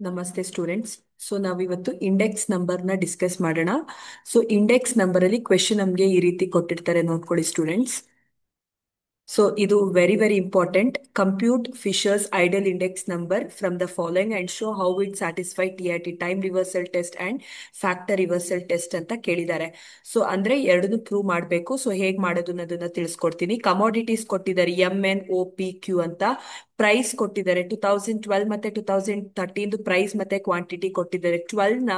ನಮಸ್ತೆ students. So ನಾವಿವತ್ತು index ನಂಬರ್ನ ಡಿಸ್ಕಸ್ ಮಾಡೋಣ. ಸೊ ಇಂಡೆಕ್ಸ್ ನಂಬರ್ ಅಲ್ಲಿ ಕ್ವೆಶನ್ ನಮಗೆ ಈ ರೀತಿ ಕೊಟ್ಟಿರ್ತಾರೆ, ನೋಡ್ಕೊಳ್ಳಿ ಸ್ಟೂಡೆಂಟ್ಸ್. ಸೊ ಇದು very very important. Compute Fisher's ideal index number from the following and show how it satisfy TIT time reversal test and factor reversal test ಅಂತ ಕೇಳಿದ್ದಾರೆ. ಸೊ ಅಂದ್ರೆ ಎರಡನ್ನೂ ಪ್ರೂವ್ ಮಾಡಬೇಕು. ಸೊ ಹೇಗ್ ಮಾಡೋದು ಅನ್ನೋದನ್ನ ತಿಳಿಸ್ಕೊಡ್ತೀನಿ. ಕಮಾಡಿಟೀಸ್ ಕೊಟ್ಟಿದ್ದಾರೆ MNOPQ ಅಂತ. ಪ್ರೈಸ್ ಕೊಟ್ಟಿದ್ದಾರೆ 2012 ಮತ್ತೆ 2013 ಪ್ರೈಸ್ ಮತ್ತೆ ಕ್ವಾಂಟಿಟಿ ಕೊಟ್ಟಿದ್ದಾರೆ. 12 ನ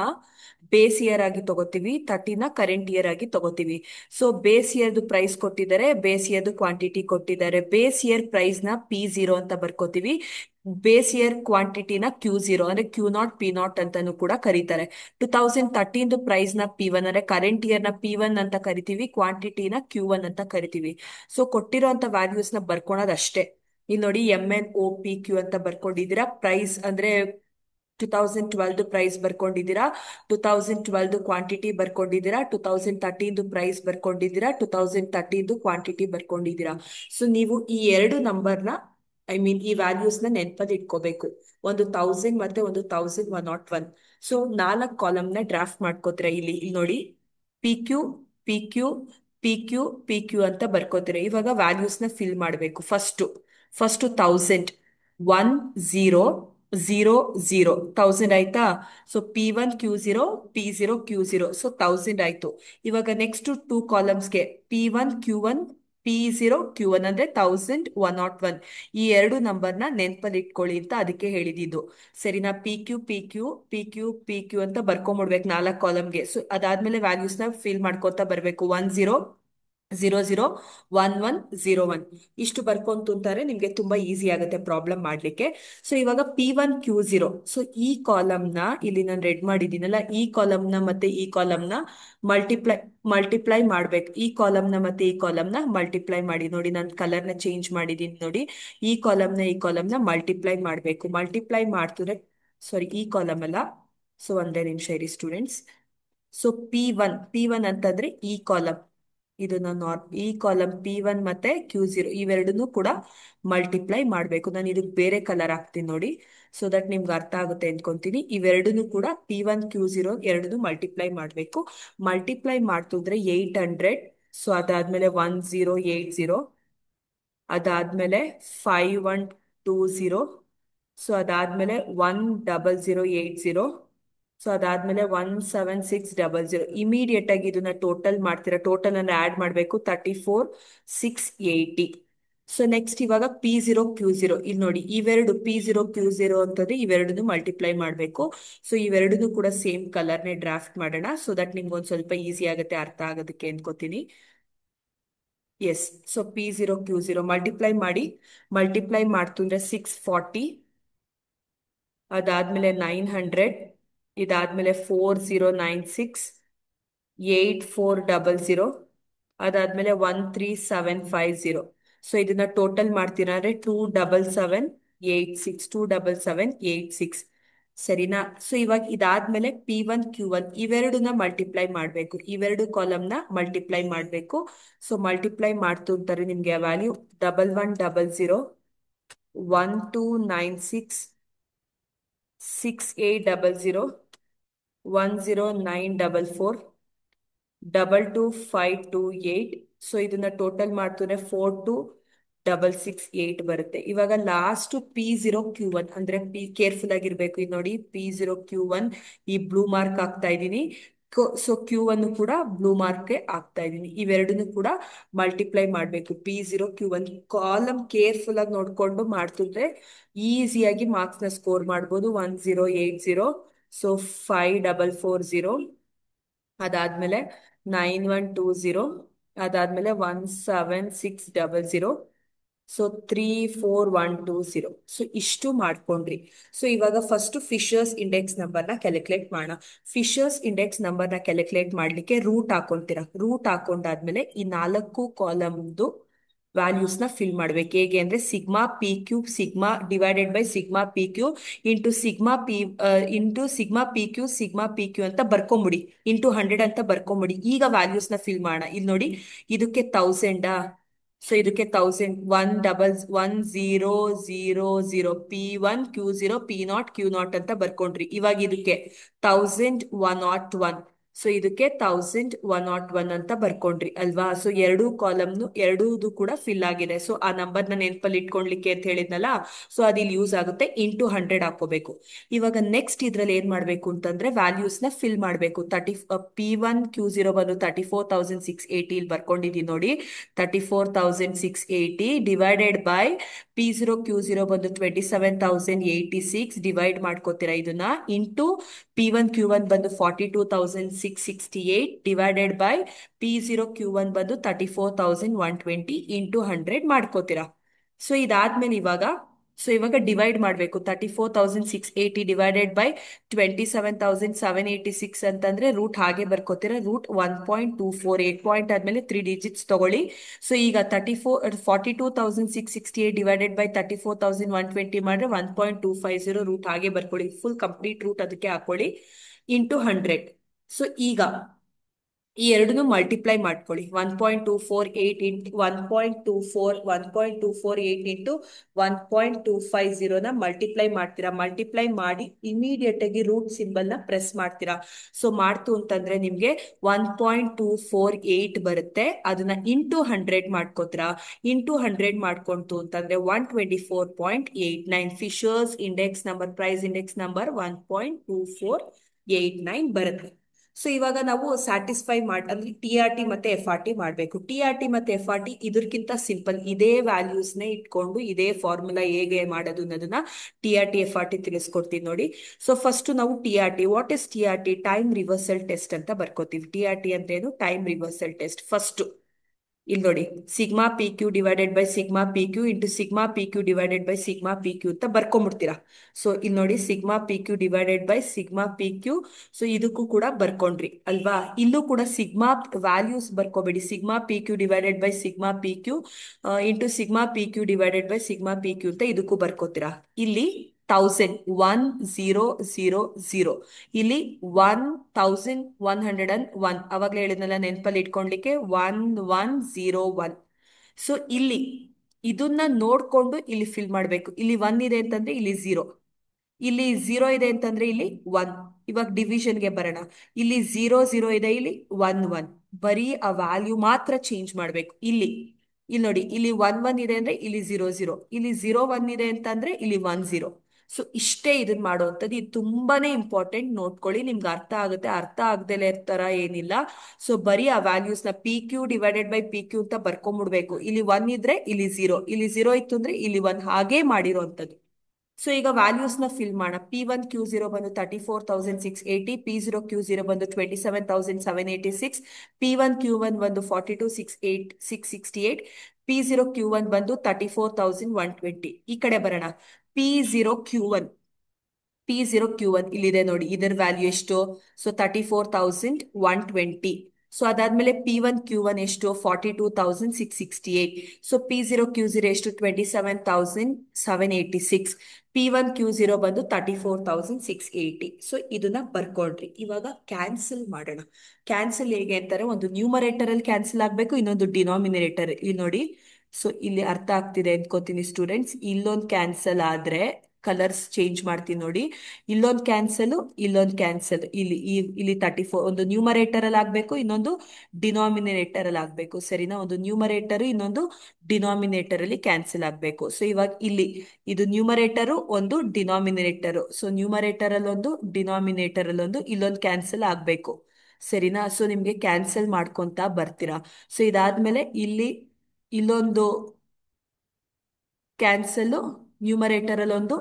ಬೇಸ್ ಇಯರ್ ಆಗಿ ತಗೋತೀವಿ, 13 ಕರೆಂಟ್ ಇಯರ್ ಆಗಿ ತಗೋತೀವಿ. ಸೊ ಬೇಸ್ ಇಯರ್ದು ಪ್ರೈಸ್ ಕೊಟ್ಟಿದ್ದಾರೆ, ಬೇಸ್ ಇಯರ್ದು ಕ್ವಾಂಟಿಟಿ ಕೊಟ್ಟಿದ್ದಾರೆ. ಬೇಸ್ ಇಯರ್ ಪ್ರೈಸ್ ನ P0 ಅಂತ ಬರ್ಕೋತೀವಿ. ಬೇಸ್ ಇಯರ್ ಕ್ವಾಂಟಿಟಿನ Q0 ಅಂದ್ರೆ Q0 P0 ಅಂತಾನು ಕೂಡ ಕರೀತಾರೆ. 2013 ಪ್ರೈಸ್ ನ P1 ಅಂದ್ರೆ ಕರೆಂಟ್ ಇಯರ್ ನ P1 ಅಂತ ಕರಿತೀವಿ, ಕ್ವಾಂಟಿಟಿನ Q1 ಅಂತ ಕರಿತೀವಿ. ಸೊ ಕೊಟ್ಟಿರೋಂತ ವ್ಯಾಲ್ಯೂಸ್ ನ ಬರ್ಕೊಳೋದು ಅಷ್ಟೇ. ಇಲ್ಲಿ ನೋಡಿ MNOPQ ಅಂತ ಬರ್ಕೊಂಡಿದ್ದೀರಾ. ಪ್ರೈಸ್ ಅಂದ್ರೆ 2012 ಪ್ರೈಸ್ ಬರ್ಕೊಂಡಿದ್ದೀರಾ, 2012 ಕ್ವಾಂಟಿಟಿ ಬರ್ಕೊಂಡಿದ್ದೀರಾ, 2013 ಪ್ರೈಸ್ ಬರ್ಕೊಂಡಿದ್ದೀರಾ, 2013 ಕ್ವಾಂಟಿಟಿ ಬರ್ಕೊಂಡಿದ್ದೀರಾ. ಸೊ ನೀವು ಈ ಎರಡು ನಂಬರ್ನ ಈ ವ್ಯಾಲ್ಯೂಸ್ ನ ನೆನಪಲ್ಲಿ ಇಟ್ಕೋಬೇಕು. ಒಂದು 1000 ಮತ್ತೆ ಒಂದು 1101. ಸೊ 4 ಕಾಲಮ್ ನ ಡ್ರಾಫ್ಟ್ ಮಾಡ್ಕೋತೀರಾ. ಇಲ್ಲಿ ನೋಡಿ PQ PQ PQ PQ ಅಂತ ಬರ್ಕೋತೀರಾ. ಇವಾಗ ವ್ಯಾಲ್ಯೂಸ್ ನ ಫಿಲ್ ಮಾಡಬೇಕು. ಫಸ್ಟ್ 1000 1000 1000 ಆಯ್ತಾ. So P1 Q0 P0 Q0. So 1000 ಆಯ್ತು. ಇವಾಗ next two ಕಾಲಮ್ಸ್ಗೆ P1 Q1 P0 Q1 ಅಂದ್ರೆ 1101. ಈ ಎರಡು ನಂಬರ್ನ ನೆನ್ಪಲ್ಲಿ ಇಟ್ಕೊಳ್ಳಿ ಅಂತ ಅದಕ್ಕೆ ಹೇಳಿದ್ದು. ಸರಿನಾ. PQ ಅಂತ ಬರ್ಕೊಂಬಿಡ್ಬೇಕು 4 ಕಾಲಮ್ಗೆ. ಸೊ ಅದಾದ್ಮೇಲೆ ವ್ಯಾಲ್ಯೂಸ್ ನ ಫಿಲ್ ಮಾಡ್ಕೊತಾ ಬರ್ಬೇಕು. 10 00 11 01 ಇಷ್ಟು ಬರ್ಕೊಂತಂತಾರೆ. ನಿಮ್ಗೆ ತುಂಬಾ ಈಸಿ ಆಗುತ್ತೆ ಪ್ರಾಬ್ಲಮ್ ಮಾಡ್ಲಿಕ್ಕೆ. ಸೊ ಇವಾಗ P1 Q0. ಸೊ ಈ ಕಾಲಮ್ ನ ಇಲ್ಲಿ ನಾನು ರೆಡ್ ಮಾಡಿದ್ದೀನಲ್ಲ, ಈ ಕಾಲಮ್ ನ ಮತ್ತೆ ಈ ಕಾಲಮ್ ನ ಮಲ್ಟಿಪ್ಲೈ ಮಾಡ್ಬೇಕು. ಈ ಕಾಲಮ್ ನ ಮತ್ತೆ ಈ ಕಾಲಮ್ ನ ಮಲ್ಟಿಪ್ಲೈ ಮಾಡಿ. ನೋಡಿ ನಾನು ಕಲರ್ ನ ಚೇಂಜ್ ಮಾಡಿದೀನಿ ನೋಡಿ. ಈ ಕಾಲಮ್ ನ ಮಲ್ಟಿಪ್ಲೈ ಮಾಡ್ಬೇಕು. ಮಲ್ಟಿಪ್ಲೈ ಮಾಡ್ತಿದ್ರೆ ಸಾರಿ, ಈ ಕಾಲಮ್ ಅಲ್ಲ. ಸೊ ಒಂದೇ ನಿಮಿಷ ಇರಿ ಸ್ಟೂಡೆಂಟ್ಸ್. ಸೊ P1 ಅಂತಂದ್ರೆ ಈ ಕಾಲಮ್. ಇದು ನಾನು ಈ ಕಾಲಮ್ P1 ಮತ್ತೆ Q0 ಇವೆರಡನ್ನೂ ಕೂಡ ಮಲ್ಟಿಪ್ಲೈ ಮಾಡ್ಬೇಕು. ನಾನು ಇದಕ್ಕೆ ಬೇರೆ ಕಲರ್ ಹಾಕ್ತೀನಿ ನೋಡಿ, ಸೊ ದಟ್ ನಿಮ್ಗೆ ಅರ್ಥ ಆಗುತ್ತೆ ಅನ್ಕೊಂತೀನಿ. ಇವೆರಡನ್ನೂ ಕೂಡ P1 Q0 ಎರಡನ್ನೂ ಮಲ್ಟಿಪ್ಲೈ ಮಾಡ್ಬೇಕು. ಮಲ್ಟಿಪ್ಲೈ ಮಾಡ್ತಿದ್ರೆ 800. ಸೊ ಅದಾದ್ಮೇಲೆ 1080. ಅದಾದ್ಮೇಲೆ 5120. ಸೊ ಅದಾದ್ಮೇಲೆ 10080. ಸೊ ಅದಾದ್ಮೇಲೆ 17600. ಇಮಿಡಿಯೇಟ್ ಆಗಿ ಇದನ್ನ ಟೋಟಲ್ ಮಾಡ್ತೀರಾ. ಟೋಟಲ್ ಅನ್ನ ಆಡ್ ಮಾಡಬೇಕು. 34680. ಸೊ ನೆಕ್ಸ್ಟ್ ಇವಾಗ P0 Q0. ಇಲ್ಲಿ ನೋಡಿ ಇವೆರಡು P0 Q0 ಅಂತಂದ್ರೆ ಇವೆರಡನ್ನು ಮಲ್ಟಿಪ್ಲೈ ಮಾಡಬೇಕು. ಸೊ ಇವೆರಡನ್ನು ಕೂಡ ಸೇಮ್ ಕಲರ್ನೇ ಡ್ರಾಫ್ಟ್ ಮಾಡೋಣ, ಸೊ ದಟ್ ನಿಮ್ಗೆ ಒಂದ್ ಸ್ವಲ್ಪ ಈಸಿ ಆಗುತ್ತೆ ಅರ್ಥ ಆಗೋದಕ್ಕೆ ಅನ್ಕೋತೀನಿ. Yes. So P0 Q0 multiply ಮಾಡ್ತಂದ್ರೆ 640. ಅದಾದ್ಮೇಲೆ 900. ಇದಾದ್ಮೇಲೆ 4096. 8400. ಅದಾದ್ಮೇಲೆ 13750. ಸೊ ಇದನ್ನ ಟೋಟಲ್ ಮಾಡ್ತೀರಾ ಅಂದ್ರೆ 27786. ಸರಿನಾ. ಸೊ ಇವಾಗ ಇದಾದ್ಮೇಲೆ P1 Q1 ಇವೆರಡನ್ನ ಮಲ್ಟಿಪ್ಲೈ ಮಾಡ್ಬೇಕು. ಇವೆರಡು ಕಾಲಮ್ ನ ಮಲ್ಟಿಪ್ಲೈ ಮಾಡ್ಬೇಕು. ಸೊ ಮಲ್ಟಿಪ್ಲೈ ಮಾಡ್ತಿರ್ತಾರೆ ನಿಮ್ಗೆ ವ್ಯಾಲ್ಯೂ 1100 1296 6800 10944 22528. ಸೊ ಇದನ್ನ ಟೋಟಲ್ ಮಾಡ್ತಾರೆ 42668 ಬರುತ್ತೆ. ಇವಾಗ ಲಾಸ್ಟ್ P0 Q1 ಅಂದ್ರೆ ಕೇರ್ಫುಲ್ ಆಗಿರ್ಬೇಕು. ಇದು ನೋಡಿ P0 Q1 ಈ ಬ್ಲೂ ಮಾರ್ಕ್ ಆಗ್ತಾ ಇದ್ದೀನಿ. ಸೊ Q1 ಕೂಡ ಬ್ಲೂ ಮಾರ್ಕ್ ಆಗ್ತಾ ಇದ್ದೀನಿ. ಇವೆರಡನ್ನು ಕೂಡ ಮಲ್ಟಿಪ್ಲೈ ಮಾಡ್ಬೇಕು. P0 Q1 ಕಾಲಮ್ ಕೇರ್ಫುಲ್ ಆಗಿ ನೋಡ್ಕೊಂಡು ಮಾಡ್ತಿದ್ರೆ ಈಸಿಯಾಗಿ ಮಾರ್ಕ್ಸ್ ನ ಸ್ಕೋರ್ ಮಾಡ್ಬೋದು. 1080. ಸೊ 5440. ಅದಾದ್ಮೇಲೆ 9120. ಅದಾದ್ಮೇಲೆ 17600. ಸೊ 34120. ಸೊ ಇಷ್ಟು ಮಾಡ್ಕೊಂಡ್ರಿ. ಸೊ ಇವಾಗ ಫಸ್ಟ್ ಫಿಶರ್ಸ್ ಇಂಡೆಕ್ಸ್ ನಂಬರ್ ನ ಕ್ಯಾಲ್ಕುಲೇಟ್ ಮಾಡೋಣ. ಫಿಶರ್ಸ್ ಇಂಡೆಕ್ಸ್ ನಂಬರ್ ನ ಕ್ಯಾಲ್ಕುಲೇಟ್ ಮಾಡ್ಲಿಕ್ಕೆ ರೂಟ್ ಹಾಕೊಂತೀರಾ. ರೂಟ್ ಹಾಕೊಂಡಾದ್ಮೇಲೆ ಈ 4 ಕಾಲಮ್ದು ವ್ಯಾಲ್ಯೂಸ್ ನ ಫಿಲ್ ಮಾಡ್ಬೇಕು. ಹೇಗೆ ಅಂದ್ರೆ sigma divided by sigma PQ ಅಂತ ಬರ್ಕೊಂಬಿಡಿ. ಇಂಟು 100 ಅಂತ ಬರ್ಕೊಂಬಿಡಿ. ಈಗ ವ್ಯಾಲ್ಯೂಸ್ ನ ಫಿಲ್ ಮಾಡೋಣ. ಇಲ್ಲಿ ನೋಡಿ ಇದಕ್ಕೆ 1000. ಸೊ ಇದಕ್ಕೆ 1000 P1 Q0 P0 Q0 ಅಂತ ಬರ್ಕೊಂಡ್ರಿ. ಇವಾಗ ಇದಕ್ಕೆ 1101. ಸೊ ಇದಕ್ಕೆ 1101 ಅಂತ ಬರ್ಕೊಂಡ್ರಿ ಅಲ್ವಾ. ಸೊ ಎರಡೂ ಕಾಲಮ್ನು ಎರಡೂದು ಕೂಡ ಫಿಲ್ ಆಗಿದೆ. ಸೊ ಆ ನಂಬರ್ನ ನೆನಪಲ್ಲಿ ಇಟ್ಕೊಳ್ಲಿಕ್ಕೆ ಅಂತ ಹೇಳಿದ್ನಲ್ಲ, ಸೊ ಅದಿಲ್ಲಿ ಯೂಸ್ ಆಗುತ್ತೆ. ಇಂಟು 100 ಹಾಕೋಬೇಕು. ಇವಾಗ ನೆಕ್ಸ್ಟ್ ಇದ್ರಲ್ಲಿ ಏನ್ ಮಾಡ್ಬೇಕು ಅಂತಂದ್ರೆ ವ್ಯಾಲ್ಯೂಸ್ ನ ಫಿಲ್ ಮಾಡ್ಬೇಕು. P1 Q0 ಬಂದು 34,680 ಇಲ್ಲಿ ಬರ್ಕೊಂಡಿದೀನಿ ನೋಡಿ. 34,680 ಡಿವೈಡೆಡ್ ಬೈ P0 Q0 ಬಂದು 27,086 ಡಿವೈಡ್ ಮಾಡ್ಕೋತೀರಾ ಇದನ್ನ. ಇಂಟು P1 Q1 ಬಂದು 42,668 ಡಿವೈಡೆಡ್ ಬೈ P0 Q1 ಬಂದು 34,120 ಇಂಟು 100 ಮಾಡ್ಕೋತೀರಾ. ಸೊ ಇದಾದ್ಮೇಲೆ ಇವಾಗ ಡಿವೈಡ್ ಮಾಡಬೇಕು. 34,680 ಡಿವೈಡೆಡ್ ಬೈ 27,786 ಅಂತಂದ್ರೆ ರೂಟ್ ಹಾಗೆ ಬರ್ಕೋತೀರಾ. ರೂಟ್ 1.24, 8 ಪಾಯಿಂಟ್ ಆದ್ಮೇಲೆ 3 ಡಿಜಿಟ್ಸ್ ತಗೊಳ್ಳಿ. ಸೊ ಈಗ 42,668 ಡಿವೈಡೆಡ್ ಬೈ 34,120 ಮಾಡಿದ್ರೆ 1.250 ರೂಟ್ ಹಾಗೆ ಬರ್ಕೊಳ್ಳಿ. ಫುಲ್ ಕಂಪ್ಲೀಟ್ ರೂಟ್ ಅದಕ್ಕೆ ಹಾಕೊಳ್ಳಿ. ಇಂಟು 100. ಸೊ ಈಗ ಈ ಎರಡನ್ನೂ ಮಲ್ಟಿಪ್ಲೈ ಮಾಡ್ಕೊಳ್ಳಿ. 1.248 ಇಂಟು 1.250 ಮಲ್ಟಿಪ್ಲೈ ಮಾಡ್ತೀರಾ. ಮಲ್ಟಿಪ್ಲೈ ಮಾಡಿ ಇಮಿಡಿಯೇಟ್ ಆಗಿ ರೂಟ್ ಸಿಂಬಲ್ ನ ಪ್ರೆಸ್ ಮಾಡ್ತೀರಾ. ಸೊ ಮಾಡ್ತು ಅಂತಂದ್ರೆ ನಿಮ್ಗೆ 1.248 ಬರುತ್ತೆ. ಅದನ್ನ ಇಂಟು 100 ಮಾಡ್ಕೋತೀರಾ. ಇಂಟು 100 ಮಾಡ್ಕೊಂತು ಅಂತಂದ್ರೆ 124.89 Fisher's index number, price index number 1.2489 ಬರುತ್ತೆ. ಸೊ ಇವಾಗ ನಾವು ಸ್ಯಾಟಿಸ್ಫೈ ಅಂದ್ರೆ TRT ಮತ್ತೆ FRT ಮಾಡಬೇಕು. TRT ಮತ್ತೆ FRT ಇದಕ್ಕಿಂತ ಸಿಂಪಲ್. ಇದೇ ವ್ಯಾಲ್ಯೂಸ್ ನೇ ಇಟ್ಕೊಂಡು ಇದೇ ಫಾರ್ಮುಲಾ ಹೇಗೆ ಮಾಡೋದು ಅನ್ನೋದನ್ನ TRT FRT ತಿಳಿಸ್ಕೊಡ್ತೀನಿ ನೋಡಿ. ಸೊ ಫಸ್ಟ್ ನಾವು TRT, what is TRT? Time reversal test ಅಂತ ಬರ್ಕೋತೀವಿ. TRT ಅಂದ್ರೆ ಏನು? Time reversal test. ಫಸ್ಟ್ ಇಲ್ಲಿ ನೋಡಿ, sigma PQ divided by sigma PQ into sigma PQ divided by sigma PQ ಅಂತ ಬರ್ಕೊಂಡ್ಬಿಡ್ತೀರಾ. ಸೊ ಇಲ್ಲಿ ನೋಡಿ, sigma PQ divided by sigma PQ. So ಇದಕ್ಕೂ ಕೂಡ ಬರ್ಕೊಂಡ್ರಿ ಅಲ್ವಾ. ಇಲ್ಲೂ ಕೂಡ ಸಿಗ್ಮಾ ವ್ಯಾಲ್ಯೂಸ್ ಬರ್ಕೋಬೇಡಿ. Sigma PQ divided by sigma PQ into sigma PQ divided by sigma PQ ಅಂತ ಇದಕ್ಕೂ ಬರ್ಕೋತೀರಾ. ಇಲ್ಲಿ 1000 ಇಲ್ಲಿ 1101. ಅವಾಗಲೇ ಹೇಳಿದ್ನಲ್ಲ ನೆನಪಲ್ಲಿ ಇಟ್ಕೊಳ್ಲಿಕ್ಕೆ 1101. ಸೊ ಇಲ್ಲಿ ಇದನ್ನ ನೋಡ್ಕೊಂಡು ಇಲ್ಲಿ ಫಿಲ್ ಮಾಡಬೇಕು. ಇಲ್ಲಿ 1 ಇದೆ ಅಂತಂದ್ರೆ ಇಲ್ಲಿ 0, ಇಲ್ಲಿ 0 ಇದೆ ಅಂತಂದ್ರೆ ಇಲ್ಲಿ 1. ಇವಾಗ ಡಿವಿಷನ್ಗೆ ಬರೋಣ. ಇಲ್ಲಿ 0 ಇದೆ, ಇಲ್ಲಿ 1 ಬರೀ ಆ ವ್ಯಾಲ್ಯೂ ಮಾತ್ರ ಚೇಂಜ್ ಮಾಡಬೇಕು. ಇಲ್ಲಿ ನೋಡಿ, ಇಲ್ಲಿ 1 ಇದೆ ಅಂದ್ರೆ ಇಲ್ಲಿ 0 ಇಲ್ಲಿ 0 ಇದೆ ಅಂತಂದ್ರೆ ಇಲ್ಲಿ 10. ಸೊ ಇಷ್ಟೇ ಇದನ್ನ ಮಾಡುವಂಥದ್ದು. ಇದು ತುಂಬಾನೇ ಇಂಪಾರ್ಟೆಂಟ್, ನೋಡ್ಕೊಳ್ಳಿ. ನಿಮ್ಗೆ ಅರ್ಥ ಆಗುತ್ತೆ. ಅರ್ಥ ಆಗ್ದೇಲೆ ತರ ಏನಿಲ್ಲ. ಸೊ ಬರೀ ಆ ವ್ಯಾಲ್ಯೂಸ್ ನ PQ ಡಿವೈಡೆಡ್ ಬೈ PQ ಅಂತ ಬರ್ಕೊಂಡ್ಬಿಡ್ಬೇಕು. ಇಲ್ಲಿ 1 ಇದ್ರೆ ಇಲ್ಲಿ 0, ಇಲ್ಲಿ 0 ಇತ್ತು ಅಂದ್ರೆ ಇಲ್ಲಿ 1, ಹಾಗೇ ಮಾಡಿರೋಂಥದ್ದು. ಸೊ ಈಗ ವ್ಯಾಲ್ಯೂಸ್ ನ ಫಿಲ್ ಮಾಡೋಣ. P1 Q0 ಬಂದು 34,680, P0 Q0 ಬಂದು 27,786, P1 Q1 ಬಂದು 42,668, P0 Q1 ಬಂದು 34,120. ಈ ಕಡೆ ಬರೋಣ. P0 Q1 P0 Q1 ಇಲ್ಲಿದೆ ನೋಡಿ, ಇದರ ವ್ಯಾಲ್ಯೂ ಎಷ್ಟು? ಸೊ 34,120. ಸೊ ಅದಾದ್ಮೇಲೆ P1 Q1 ಎಷ್ಟು? 42,668. ಸೊ P0 Q0 ಎಷ್ಟು? 27,786. P1 Q0 ಬಂದು 34,680. ಸೊ ಇದನ್ನ ಬರ್ಕೊಳ್ರಿ. ಇವಾಗ ಕ್ಯಾನ್ಸಲ್ ಮಾಡೋಣ. ಕ್ಯಾನ್ಸಲ್ ಹೇಗೆ ಅಂತಾರೆ, ಒಂದು ನ್ಯೂಮರೇಟರ್ ಅಲ್ಲಿ ಕ್ಯಾನ್ಸಲ್ ಆಗ್ಬೇಕು, ಇನ್ನೊಂದು ಡಿನಾಮಿನೇಟರ್. ಇಲ್ಲಿ ನೋಡಿ, ಸೊ ಇಲ್ಲಿ ಅರ್ಥ ಆಗ್ತಿದೆ ಅನ್ಕೋತೀನಿ ಸ್ಟೂಡೆಂಟ್ಸ್. ಇಲ್ಲೊಂದು ಕ್ಯಾನ್ಸಲ್ ಆದ್ರೆ ಕಲರ್ಸ್ ಚೇಂಜ್ ಮಾಡ್ತೀನಿ ನೋಡಿ. ಇಲ್ಲೊಂದು ಕ್ಯಾನ್ಸಲ್, ಇಲ್ಲೊಂದು ಕ್ಯಾನ್ಸಲ್. ಇಲ್ಲಿ 34 ಒಂದು ನ್ಯೂಮರೇಟರ್ ಅಲ್ಲಿ ಆಗ್ಬೇಕು, ಇನ್ನೊಂದು ಡಿನಾಮಿನೇಟರ್ ಅಲ್ಲಿ ಆಗ್ಬೇಕು. ಸರಿನಾ? ಒಂದು ನ್ಯೂಮರೇಟರ್, ಇನ್ನೊಂದು ಡಿನಾಮಿನೇಟರ್ ಅಲ್ಲಿ ಕ್ಯಾನ್ಸಲ್ ಆಗ್ಬೇಕು. ಸೊ ಇವಾಗ ಇಲ್ಲಿ ಇದು ನ್ಯೂಮರೇಟರ್, ಒಂದು ಡಿನಾಮಿನೇಟರ್. ಸೊ ನ್ಯೂಮರೇಟರ್ ಅಲ್ಲಿ ಒಂದು, ಡಿನಾಮಿನೇಟರ್ ಅಲ್ಲಿ ಒಂದು, ಇಲ್ಲೊಂದು ಕ್ಯಾನ್ಸಲ್ ಆಗ್ಬೇಕು. ಸರಿನಾ? ಸೊ ನಿಮ್ಗೆ ಕ್ಯಾನ್ಸಲ್ ಮಾಡ್ಕೊಂತ ಬರ್ತೀರಾ. ಸೊ ಇದಾದ್ಮೇಲೆ ಇಲ್ಲೊಂದು ಕ್ಯಾನ್ಸಲ್ ನ್ಯೂಮರೇಟರ್ ಅಲ್ಲಿ ಒಂದು.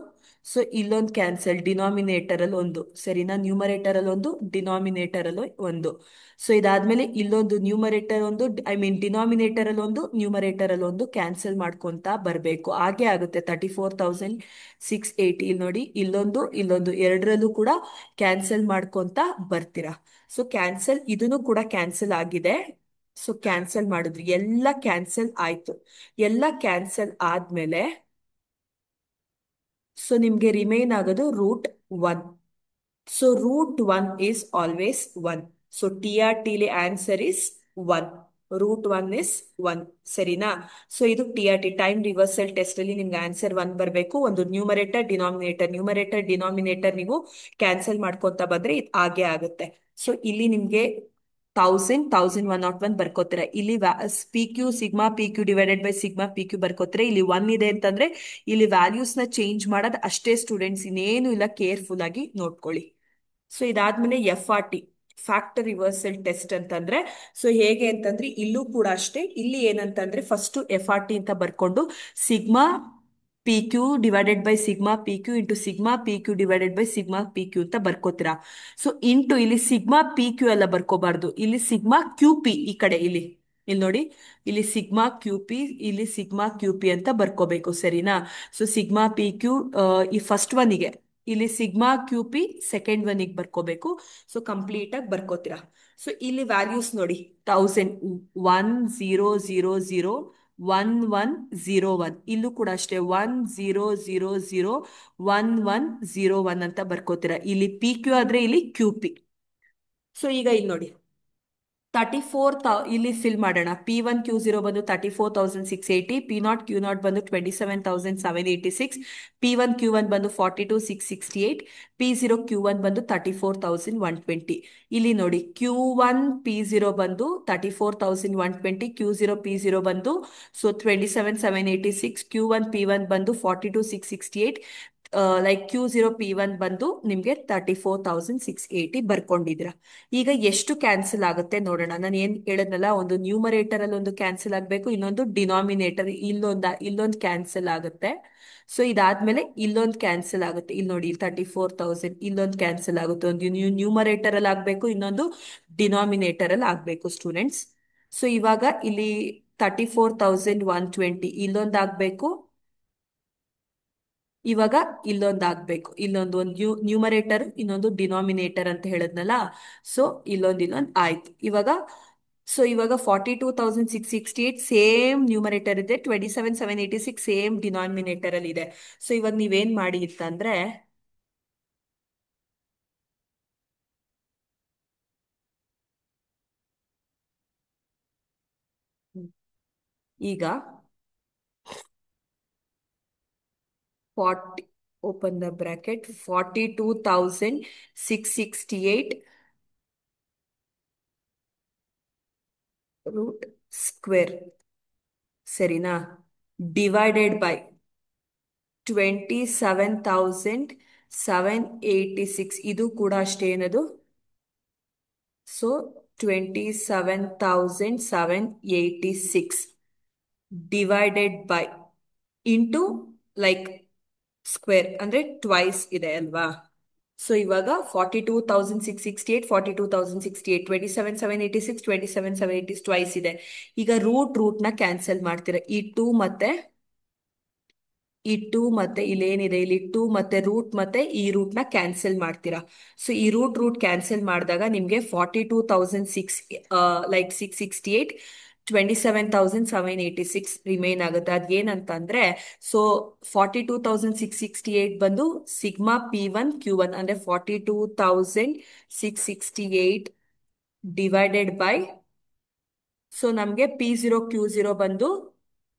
ಸೊ ಇಲ್ಲೊಂದು ಕ್ಯಾನ್ಸಲ್ ಡಿನಾಮಿನೇಟರ್ ಅಲ್ಲಿ ಒಂದು. ಸರಿನಾ? ನ್ಯೂಮರೇಟರ್ ಅಲ್ಲಿ ಒಂದು, ಡಿನಾಮಿನೇಟರ್ ಅಲ್ಲಿ ಒಂದು. ಸೊ ಇದಾದ್ಮೇಲೆ ಇಲ್ಲೊಂದು ನ್ಯೂಮರೇಟರ್ ಒಂದು, ಡಿನಾಮಿನೇಟರ್ ಅಲ್ಲಿ ಒಂದು, ನ್ಯೂಮರೇಟರ್ ಅಲ್ಲಿ ಒಂದು ಕ್ಯಾನ್ಸಲ್ ಮಾಡ್ಕೊಂತ ಬರ್ಬೇಕು. ಹಾಗೆ ಆಗುತ್ತೆ. 34,680. ಇಲ್ಲಿ ನೋಡಿ, ಇಲ್ಲೊಂದು ಎರಡರಲ್ಲೂ ಕೂಡ ಕ್ಯಾನ್ಸಲ್ ಮಾಡ್ಕೊಂತ ಬರ್ತೀರಾ. ಸೊ ಕ್ಯಾನ್ಸಲ್, ಇದನ್ನು ಕೂಡ ಕ್ಯಾನ್ಸಲ್ ಆಗಿದೆ. ಸೊ ಕ್ಯಾನ್ಸಲ್ ಮಾಡಿದ್ರಿ, ಎಲ್ಲ ಕ್ಯಾನ್ಸಲ್ ಆಯ್ತು. ಎಲ್ಲ ಕ್ಯಾನ್ಸಲ್ ಆದ್ಮೇಲೆ ಸೊ ನಿಮ್ಗೆ ರಿಮೈನ್ ಆಗೋದು √1. So √1 is always 1. So TRT answer is 1. √1 is 1. ಸರಿನಾ? ಸೊ ಇದು TRT ಟೈಮ್ ರಿವರ್ಸಲ್ ಟೆಸ್ಟ್ ಅಲ್ಲಿ ನಿಮ್ಗೆ ಆನ್ಸರ್ 1 ಬರಬೇಕು. ಒಂದು ನ್ಯೂಮರೇಟರ್ ಡಿನಾಮಿನೇಟರ್ ನೀವು ಕ್ಯಾನ್ಸಲ್ ಮಾಡ್ಕೊಂತ ಬಂದ್ರೆ ಇದು ಹಾಗೆ ಆಗುತ್ತೆ. ಸೊ ಇಲ್ಲಿ ನಿಮ್ಗೆ 1101 ಬರ್ಕೋತೀರ. ಇಲ್ಲಿ PQ sigma PQ divided by sigma PQ ಬರ್ಕೋತೀರ. ಇಲ್ಲಿ 1 ಇದೆ ಅಂತಂದ್ರೆ ಇಲ್ಲಿ ವ್ಯಾಲ್ಯೂಸ್ ನ ಚೇಂಜ್ ಮಾಡೋದು ಅಷ್ಟೇ ಸ್ಟೂಡೆಂಟ್ಸ್, ಇನ್ನೇನು ಇಲ್ಲ, ಕೇರ್ಫುಲ್ ಆಗಿ ನೋಡ್ಕೊಳ್ಳಿ. ಸೊ ಇದಾದ್ಮೇಲೆ FRT ಫ್ಯಾಕ್ಟರ್ ರಿವರ್ಸಲ್ ಟೆಸ್ಟ್ ಅಂತಂದ್ರೆ, ಸೊ ಹೇಗೆ ಅಂತಂದ್ರೆ ಇಲ್ಲೂ ಕೂಡ ಅಷ್ಟೇ. ಇಲ್ಲಿ ಏನಂತಂದ್ರೆ ಫಸ್ಟ್ FRT ಅಂತ ಬರ್ಕೊಂಡು sigma PQ divided by sigma PQ into sigma PQ divided by sigma PQ ಅಂತ ಬರ್ಕೋತೀರಾ. ಸೊ ಇಂಟು ಇಲ್ಲಿ ಸಿಗ್ಮಾ PQ ಎಲ್ಲ ಬರ್ಕೋಬಾರ್ದು, ಇಲ್ಲಿ ಸಿಗ್ಮಾ QP ಈ ಕಡೆ ಇಲ್ಲಿ ಇಲ್ಲಿ ನೋಡಿ, ಇಲ್ಲಿ ಸಿಗ್ಮಾ QP, ಇಲ್ಲಿ ಸಿಗ್ಮಾ QP ಅಂತ ಬರ್ಕೋಬೇಕು. ಸರಿನಾ? ಸೊ ಸಿಗ್ಮಾ PQ ಈ ಫಸ್ಟ್ ಒನ್ಗೆ, ಇಲ್ಲಿ ಸಿಗ್ಮಾ QP ಸೆಕೆಂಡ್ ಒನ್ಗೆ ಬರ್ಕೋಬೇಕು. ಸೊ ಕಂಪ್ಲೀಟ್ ಆಗಿ ಬರ್ಕೋತೀರಾ. ಸೊ ಇಲ್ಲಿ ವ್ಯಾಲ್ಯೂಸ್ ನೋಡಿ, 1000, 1000, 1101. ಇಲ್ಲೂ ಕೂಡ ಅಷ್ಟೇ 1000, 1101 ಅಂತ ಬರ್ಕೋತೀರಾ. ಇಲ್ಲಿ PQ ಆದ್ರೆ ಇಲ್ಲಿ QP. ಸೊ ಈಗ ಇಲ್ಲಿ ನೋಡಿ 34, ಇಲ್ಲಿ ಫಿಲ್ ಮಾಡೋಣ. P1Q0 ಬಂದು 34,680, P0Q0 ಬಂದು 27,786, P1Q1 ಬಂದು 42,668, P0Q1 ಬಂದು 34,120. ಇಲ್ಲಿ ನೋಡಿ Q1P0 ಬಂದು 34,120, Q0P0 ಬಂದು 27,786, Q1P1 ಬಂದು 42,668, Q0P1 ಬಂದು ನಿಮ್ಗೆ 34,680 ಬರ್ಕೊಂಡಿದ್ರ. ಈಗ ಎಷ್ಟು ಕ್ಯಾನ್ಸಲ್ ಆಗುತ್ತೆ ನೋಡೋಣ. ನಾನು ಏನ್ ಹೇಳದ್ನಲ್ಲ, ಒಂದು ನ್ಯೂಮರೇಟರ್ ಅಲ್ಲಿ ಒಂದು ಕ್ಯಾನ್ಸಲ್ ಆಗ್ಬೇಕು, ಇನ್ನೊಂದು ಡಿನಾಮಿನೇಟರ್ ಇಲ್ಲೊಂದು ಕ್ಯಾನ್ಸಲ್ ಆಗುತ್ತೆ. ಸೊ ಇದಾದ್ಮೇಲೆ ಇಲ್ಲೊಂದು ಕ್ಯಾನ್ಸಲ್ ಆಗುತ್ತೆ. ಇಲ್ಲಿ ನೋಡಿ 34,000 ಇಲ್ಲೊಂದು ಕ್ಯಾನ್ಸಲ್ ಆಗುತ್ತೆ. ಒಂದು ನ್ಯೂಮರೇಟರ್ ಅಲ್ಲಿ ಆಗ್ಬೇಕು, ಇನ್ನೊಂದು ಡಿನಾಮಿನೇಟರ್ ಅಲ್ಲಿ ಆಗ್ಬೇಕು ಸ್ಟೂಡೆಂಟ್ಸ್. ಸೊ ಇವಾಗ ಇಲ್ಲಿ 34,120 ಇಲ್ಲೊಂದು ಆಗ್ಬೇಕು, ಇವಾಗ ಇಲ್ಲೊಂದು ಆಗ್ಬೇಕು. ಒಂದು ನ್ಯೂಮರೇಟರ್ ಇನ್ನೊಂದು ಡಿನಾಮಿನೇಟರ್ ಅಂತ ಹೇಳದ್ನಲ್ಲ. ಸೊ ಇಲ್ಲೊಂದು ಆಯ್ತು ಇವಾಗ. ಸೊ ಇವಾಗ 42,668 ಸೇಮ್ ನ್ಯೂಮರೇಟರ್ ಇದೆ, 27,786 ಸೇಮ್ ಡಿನಾಮಿನೇಟರ್ ಅಲ್ಲಿ ಇದೆ. ಸೊ ಇವಾಗ ನೀವೇನ್ ಮಾಡಿ ಅಂತಂದ್ರೆ, ಈಗ 40, open the bracket, 42,668 root square, ಸರಿನಾ, ಡಿವೈಡೆಡ್ ಬೈ 27,786. ಇದು ಕೂಡ ಅಷ್ಟೇ ಏನದು. So 27,786 divided by into square ಅಂದ್ರೆ ಟ್ವೈಸ್ ಇದೆ ಅಲ್ವಾ. ಸೊ ಇವಾಗ 42,668, 42,668, 27,786, 27,786 ಟ್ವೈಸ್ ಇದೆ. ಈಗ ರೂಟ್ ನ ಕ್ಯಾನ್ಸಲ್ ಮಾಡ್ತೀರಾ. ಈ ಟೂ ಮತ್ತೆ ಇಲ್ಲೇನಿದೆ, ಇಲ್ಲಿ ಟೂ ಮತ್ತೆ ರೂಟ್ ಮತ್ತೆ ಈ ರೂಟ್ ನ ಕ್ಯಾನ್ಸಲ್ ಮಾಡ್ತೀರಾ. ಸೊ ಈ ರೂಟ್ ಕ್ಯಾನ್ಸಲ್ ಮಾಡಿದಾಗ ನಿಮ್ಗೆ 42,668, 27,786 ರಿಮೈನ್ ಆಗುತ್ತೆ. ಅದೇನಂತಂದ್ರೆ, ಸೊ 42,668 ಬಂದು ಸಿಗ್ಮಾ P1Q1 ಅಂದ್ರೆ 42,668 ಡಿವೈಡೆಡ್ ಬೈ, ಸೊ ನಮ್ಗೆ P0Q0 ಬಂದು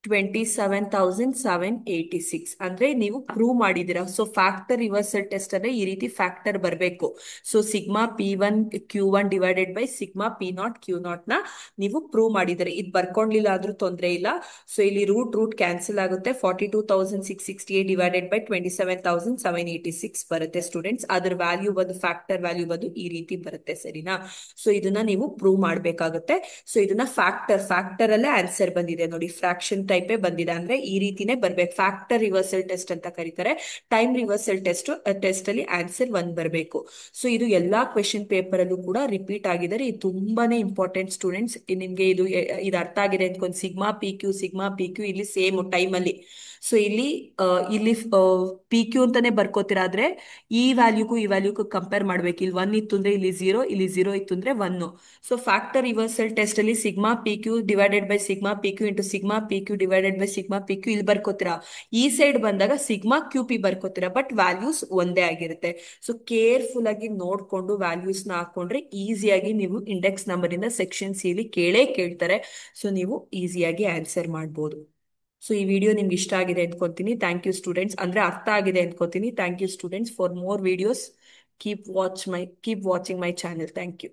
27,786 ಅಂದ್ರೆ ನೀವು ಪ್ರೂವ್ ಮಾಡಿದೀರಾ. ಸೊ ಫ್ಯಾಕ್ಟರ್ ರಿವರ್ಸಲ್ ಟೆಸ್ಟ್ ಅಂದ್ರೆ ಈ ರೀತಿ ಫ್ಯಾಕ್ಟರ್ ಬರಬೇಕು. So sigma P1Q1 divided by sigma P0Q0 ನ ನೀವು ಪ್ರೂವ್ ಮಾಡಿದರೆ. ಇದು ಬರ್ಕೊಂಡ್ಲಿಲ್ಲ ಆದ್ರೂ ತೊಂದರೆ ಇಲ್ಲ. ಸೊ ಇಲ್ಲಿ ರೂಟ್ ಕ್ಯಾನ್ಸಲ್ ಆಗುತ್ತೆ. 42,668 ಡಿವೈಡೆಡ್ ಬೈ 27,786 ಬರುತ್ತೆ ಸ್ಟೂಡೆಂಟ್ಸ್. ಅದರ ವ್ಯಾಲ್ಯೂ ಬಂದು ಫ್ಯಾಕ್ಟರ್ ವ್ಯಾಲ್ಯೂ ಬಂದು ಈ ರೀತಿ ಬರುತ್ತೆ. ಸರಿನಾ? ಸೊ ಇದನ್ನ ನೀವು ಪ್ರೂವ್ ಮಾಡ್ಬೇಕಾಗುತ್ತೆ. ಸೊ ಇದನ್ನ ಫ್ಯಾಕ್ಟರ್ ಅಲ್ಲೇ ಆನ್ಸರ್ ಬಂದಿದೆ ನೋಡಿ, ಫ್ರಾಕ್ಷನ್ ಟೈಪೇ ಬಂದಿದೆ. ಅಂದ್ರೆ ಈ ರೀತಿನೇ ಬರ್ಬೇಕು. ಫ್ಯಾಕ್ಟರ್ ರಿವರ್ಸಲ್ ಟೆಸ್ಟ್ ಅಂತ ಕರೀತಾರೆ. ಟೈಮ್ ರಿವರ್ಸಲ್ ಟೆಸ್ಟ್ ಅಲ್ಲಿ ಆನ್ಸರ್ 1 ಬರಬೇಕು. ಸೊ ಇದು ಎಲ್ಲಾ ಕ್ವೆಶನ್ ಪೇಪರ್ ಅಲ್ಲೂ ಕೂಡ ರಿಪೀಟ್ ಆಗಿದ್ದಾರೆ. ಇದು ತುಂಬಾನೇ ಇಂಪಾರ್ಟೆಂಟ್ ಸ್ಟೂಡೆಂಟ್ಸ್. ನಿಮ್ಗೆ ಇದು ಅರ್ಥ ಆಗಿದೆ ಅನ್ಕೊಂಡು, ಸಿಗ್ಮಾ ಪಿ ಕ್ಯೂ ಇಲ್ಲಿ ಸೇಮ್ ಟೈಮ್ ಅಲ್ಲಿ. ಸೊ ಇಲ್ಲಿ PQ ಅಂತಾನೆ ಬರ್ಕೋತೀರಾ. ಆದ್ರೆ ಈ ವ್ಯಾಲ್ಯೂಗೂ ಕಂಪೇರ್ ಮಾಡ್ಬೇಕು. ಇಲ್ಲಿ 1 ಇತ್ತು ಅಂದ್ರೆ ಇಲ್ಲಿ 0, ಇಲ್ಲಿ 0 ಇತ್ತು ಅಂದ್ರೆ 1. ಸೊ ಫ್ಯಾಕ್ಟರ್ ರಿವರ್ಸಲ್ ಟೆಸ್ಟ್ ಅಲ್ಲಿ sigma PQ divided by sigma PQ into sigma PQ divided by sigma P Q ಇಲ್ಲಿ ಬರ್ಕೋತೀರಾ. ಈ ಸೈಡ್ ಬಂದಾಗ ಸಿಗ್ಮಾ ಕ್ಯೂ ಪಿ ಬರ್ಕೋತೀರಾ, ಬಟ್ ವ್ಯಾಲ್ಯೂಸ್ ಒಂದೇ ಆಗಿರುತ್ತೆ. ಸೊ ಕೇರ್ಫುಲ್ ಆಗಿ ನೋಡ್ಕೊಂಡು ವ್ಯಾಲ್ಯೂಸ್ ನ ಹಾಕೊಂಡ್ರೆ ಈಸಿಯಾಗಿ ನೀವು ಇಂಡೆಕ್ಸ್ ನಂಬರ್ ಇಂದ ಸೆಕ್ಷನ್ ಸಿ ಲಿ ಕೇಳೇ ಕೇಳ್ತಾರೆ. ಸೊ ನೀವು ಈಸಿಯಾಗಿ ಆನ್ಸರ್ ಮಾಡ್ಬೋದು. ಸೊ ಈ ವಿಡಿಯೋ ನಿಮ್ಗೆ ಇಷ್ಟ ಆಗಿದೆ ಅನ್ಕೋತೀನಿ. ಥ್ಯಾಂಕ್ ಯು ಸ್ಟೂಡೆಂಟ್ಸ್, ಅಂದ್ರೆ ಅರ್ಥ ಆಗಿದೆ ಅನ್ಕೋತೀನಿ. Thank you students. For more videos keep watching my channel. Thank you.